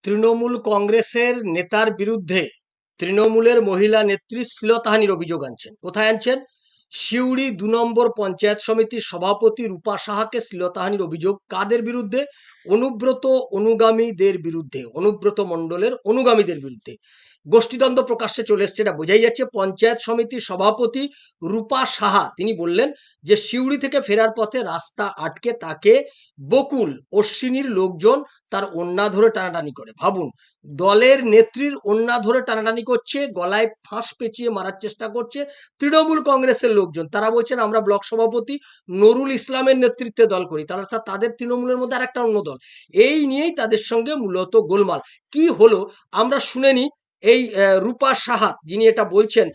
তৃণমূল কংগ্রেসের নেতার বিরুদ্ধে তৃণমূলের মহিলা নেত্রী শ্লীলতাহানির অভিযোগ আনছেন। কোথায় আনছেন? সিউড়ি ২ নম্বর পঞ্চায়েত সমিতির সভাপতি রূপা সাহাকে শ্লীলতাহানির অভিযোগ কাদের বিরুদ্ধে? অনুব্রত অনুগামীদের বিরুদ্ধে, অনুব্রত মণ্ডলের অনুগামীদের বিরুদ্ধে। গোষ্ঠীদ্বন্দ্ব প্রকাশ্যে চলে এসছে, এটা বোঝাই যাচ্ছে। পঞ্চায়েত সমিতির সভাপতি রূপা সাহা তিনি বললেন যে সিউড়ি থেকে ফেরার পথে রাস্তা আটকে তাকে বকুল অশ্বিনীর লোকজন তার ওন্না ধরে টানাটানি করে। ভাবুন, দলের নেত্রীর ওন্না ধরে টানাটানি করছে, গলায় ফাঁস পেঁচিয়ে মারার চেষ্টা করছে তৃণমূল কংগ্রেসের লোকজন। তারা বলছেন আমরা ব্লক সভাপতি নুরুল ইসলামের নেতৃত্বে দল করি, তাদের তৃণমূলের মধ্যে আর একটা অন্য দল। এই নিয়েই তাদের সঙ্গে মূলত গোলমাল। কি হলো আমরা শুনে নিই। এই রূপা সাহা যিনি এটা বলছেন,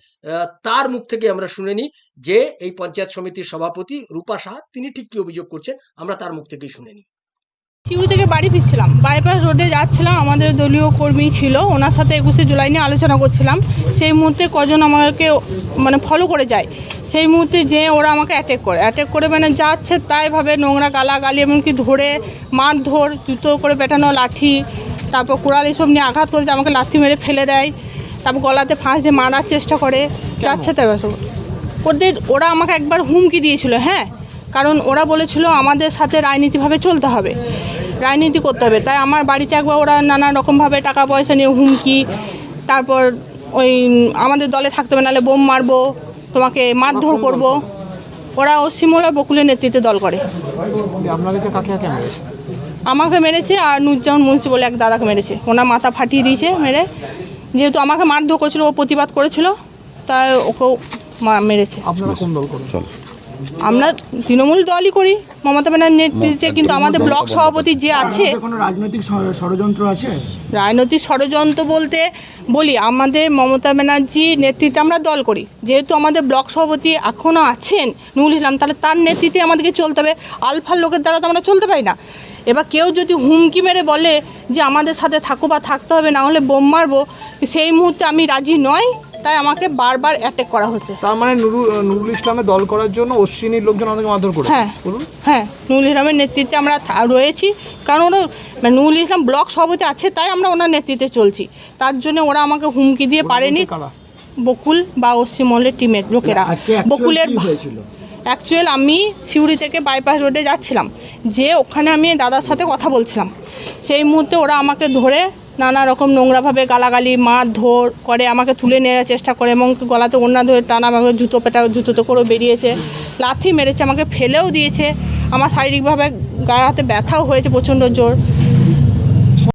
তার মুখ থেকে আমরা শুনে নিই যে এই পঞ্চায়েত সমিতির সভাপতি রূপা সাহা তিনি ঠিক কি অভিযোগ করছেন, আমরা তার মুখ থেকেই শুনে নিই। সিউড়ি থেকে বাড়ি ফিরছিলাম, বাইপাস রোডে যাচ্ছিলাম, আমাদের দলীয় কর্মী ছিল, ওনার সাথে 21শে জুলাই নিয়ে আলোচনা করছিলাম। সেই মুহূর্তে কজন আমাকে ফলো করে যায়। সেই মুহূর্তে যে ওরা আমাকে অ্যাটাক করে যাচ্ছে তাই ভাবে নোংরা গালাগালি, এমনকি ধরে মারধর, জুতো করে পেটানো, লাঠি, তারপর কুড়াল এসব নিয়ে আঘাত করেছে, আমাকে লাথি মেরে ফেলে দেয়, তারপর গলাতে ফাঁস দিয়ে মারার চেষ্টা করে যাচ্ছে। তাই ওরা আমাকে একবার হুমকি দিয়েছিল, হ্যাঁ, কারণ ওরা বলেছিল আমাদের সাথে রাজনীতিভাবে চলতে হবে, রাজনীতি করতে হবে। তাই আমার বাড়িতে একবার ওরা নানা রকমভাবে টাকা পয়সা নিয়ে হুমকি, তারপর ওই আমাদের দলে থাকতে হবে নাহলে বোম মারবো, তোমাকে মারধর করব। ওরা অসীমলা বকুলের নেতৃত্বে দল করে। আমাকে মেরেছে আর নুরজামান মুন্সি বলে এক দাদাকে মেরেছে, ওনার মাথা ফাটিয়ে দিয়েছে মেরে। যেহেতু আমাকে মারধর করেছিল, ও প্রতিবাদ করেছিল, তাই ওকেও মেরেছে। আপনারা কোন দল করেন? আমরা তৃণমূল দলই করি, মমতা ব্যানার্জির নেতৃত্বে। কিন্তু আমাদের ব্লক সভাপতি যে আছে, কোনো রাজনৈতিক ষড়যন্ত্র আছে? রাজনৈতিক ষড়যন্ত্র বলতে বলি, আমাদের মমতা ব্যানার্জির নেতৃত্বে আমরা দল করি। যেহেতু আমাদের ব্লক সভাপতি এখনও আছেন নুরুল ইসলাম, তাহলে তার নেতৃত্বে আমাদেরকে চলতে হবে। আলফার লোকের দ্বারা তো আমরা চলতে পারি না। এবার কেউ যদি হুমকি মেরে বলে যে আমাদের সাথে থাকো বা থাকতে হবে, না হলে বোম মারবো, সেই মুহূর্তে আমি রাজি নয়, তাই আমাকে বারবার অ্যাটাক করা হচ্ছে। তার মানে নুরুল ইসলামের দল করার জন্য অশ্বিনীর লোকজন আমাদেরকে মারধর করে? হ্যাঁ বলুন। হ্যাঁ, নুরুল ইসলামের নেতৃত্বে আমরা রয়েছি, কারণ ওরা নুরুল ইসলাম ব্লক সভাপতি আছে, তাই আমরা ওনার নেতৃত্বে চলছি। তার জন্য ওরা আমাকে হুমকি দিয়ে পারেনি। বকুল বা অশ্বিন মহলের টিমের লোকেরা। বকুলের অ্যাকচুয়াল আমি সিউড়ি থেকে বাইপাস রোডে যাচ্ছিলাম, যে ওখানে আমি দাদার সাথে কথা বলছিলাম। সেই মুহূর্তে ওরা আমাকে ধরে নানা রকম নোংরাভাবে গালাগালি মারধর করে, আমাকে তুলে নেওয়ার চেষ্টা করে, এবং গলাতে ওড়না ধরে টানা, আমাকে জুতোতে করে বেরিয়েছে, লাথি মেরেছে, আমাকে ফেলেও দিয়েছে। আমার শারীরিকভাবে গায়ে হাতে ব্যথাও হয়েছে প্রচণ্ড জোর।